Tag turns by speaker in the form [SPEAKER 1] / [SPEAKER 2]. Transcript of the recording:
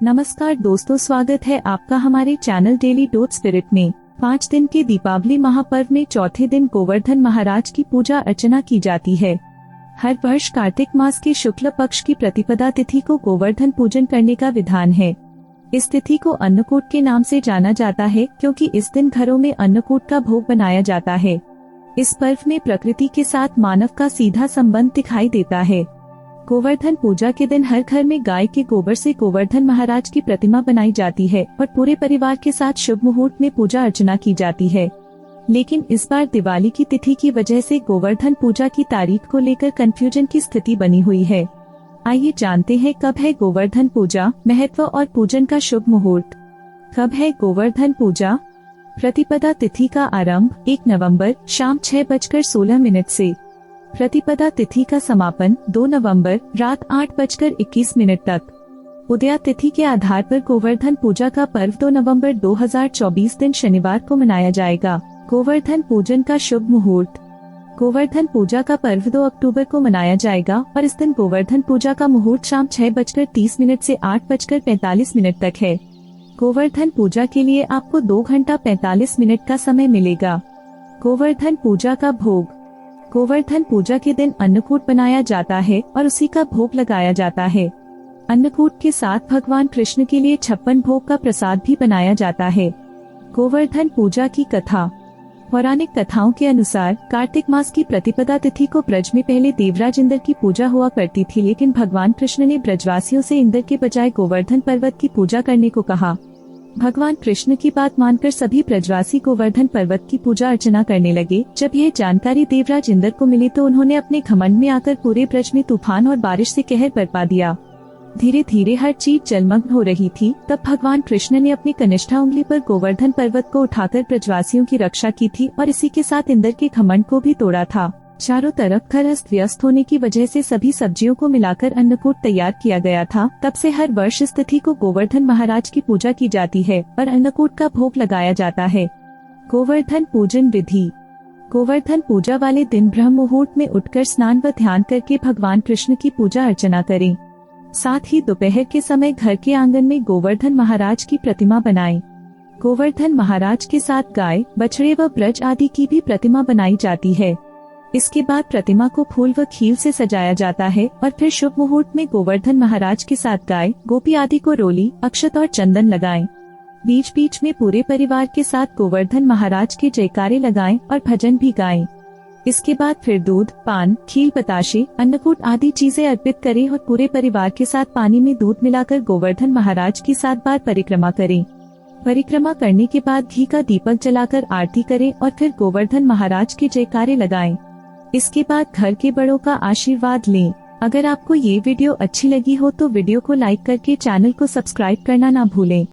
[SPEAKER 1] नमस्कार दोस्तों, स्वागत है आपका हमारे चैनल डेली डोज स्पिरिट में। 5 दिन के दीपावली महापर्व में चौथे दिन गोवर्धन महाराज की पूजा अर्चना की जाती है। हर वर्ष कार्तिक मास के शुक्ल पक्ष की प्रतिपदा तिथि को गोवर्धन पूजन करने का विधान है। इस तिथि को अन्नकूट के नाम से जाना जाता है क्योंकि इस दिन घरों में अन्नकूट का भोग बनाया जाता है। इस पर्व में प्रकृति के साथ मानव का सीधा संबंध दिखाई देता है। गोवर्धन पूजा के दिन हर घर में गाय के गोबर से गोवर्धन महाराज की प्रतिमा बनाई जाती है और पूरे परिवार के साथ शुभ मुहूर्त में पूजा अर्चना की जाती है। लेकिन इस बार दिवाली की तिथि की वजह से गोवर्धन पूजा की तारीख को लेकर कंफ्यूजन की स्थिति बनी हुई है। आइए जानते हैं कब है गोवर्धन पूजा, महत्व और पूजन का शुभ मुहूर्त। कब है गोवर्धन पूजा? प्रतिपदा तिथि का आरंभ 1 नवंबर शाम 6:16 से। प्रतिपदा तिथि का समापन 2 नवंबर रात 8:21 तक। उदया तिथि के आधार पर गोवर्धन पूजा का पर्व 2 नवंबर 2024 दिन शनिवार को मनाया जाएगा। गोवर्धन पूजन का शुभ मुहूर्त। गोवर्धन पूजा का पर्व 2 अक्टूबर को मनाया जाएगा और इस दिन गोवर्धन पूजा का मुहूर्त शाम 6:30 से 8:45 तक है। गोवर्धन पूजा के लिए आपको 2 घंटा 45 मिनट का समय मिलेगा। गोवर्धन पूजा का भोग। गोवर्धन पूजा के दिन अन्नकूट बनाया जाता है और उसी का भोग लगाया जाता है। अन्नकूट के साथ भगवान कृष्ण के लिए 56 भोग का प्रसाद भी बनाया जाता है। गोवर्धन पूजा की कथा। पौराणिक कथाओं के अनुसार कार्तिक मास की प्रतिपदा तिथि को ब्रज में पहले देवराज इंद्र की पूजा हुआ करती थी, लेकिन भगवान कृष्ण ने ब्रजवासियों से इंद्र के बजाय गोवर्धन पर्वत की पूजा करने को कहा। भगवान कृष्ण की बात मानकर सभी ब्रजवासी गोवर्धन पर्वत की पूजा अर्चना करने लगे। जब यह जानकारी देवराज इंद्र को मिली तो उन्होंने अपने घमंड में आकर पूरे ब्रज में तूफान और बारिश से कहर बरपा दिया। धीरे धीरे हर चीज जलमग्न हो रही थी। तब भगवान कृष्ण ने अपनी कनिष्ठा उंगली पर गोवर्धन पर्वत को उठाकर ब्रजवासियों की रक्षा की थी और इसी के साथ इंद्र के घमंड को भी तोड़ा था। चारों तरफ घर अस्त व्यस्त होने की वजह से सभी सब्जियों को मिलाकर अन्नकूट तैयार किया गया था। तब से हर वर्ष इस तिथि को गोवर्धन महाराज की पूजा की जाती है और अन्नकूट का भोग लगाया जाता है। गोवर्धन पूजन विधि। गोवर्धन पूजा वाले दिन ब्रह्म मुहूर्त में उठकर स्नान व ध्यान करके भगवान कृष्ण की पूजा अर्चना करें। साथ ही दोपहर के समय घर के आंगन में गोवर्धन महाराज की प्रतिमा बनाएं। गोवर्धन महाराज के साथ गाय, बछड़े व ब्रज आदि की भी प्रतिमा बनाई जाती है। इसके बाद प्रतिमा को फूल व खील से सजाया जाता है और फिर शुभ मुहूर्त में गोवर्धन महाराज के साथ गाय, गोपी आदि को रोली, अक्षत और चंदन लगाएं। बीच बीच में पूरे परिवार के साथ गोवर्धन महाराज के जयकारे लगाएं और भजन भी गाएं। इसके बाद फिर दूध, पान, खील, बताशे, अन्नकूट आदि चीजें अर्पित करें और पूरे परिवार के साथ पानी में दूध मिलाकर गोवर्धन महाराज की 7 बार परिक्रमा करें। परिक्रमा करने के बाद घी का दीपक जलाकर आरती करें और फिर गोवर्धन महाराज के जयकारे लगाएं। इसके बाद घर के बड़ों का आशीर्वाद लें। अगर आपको ये वीडियो अच्छी लगी हो तो वीडियो को लाइक करके चैनल को सब्सक्राइब करना ना भूलें।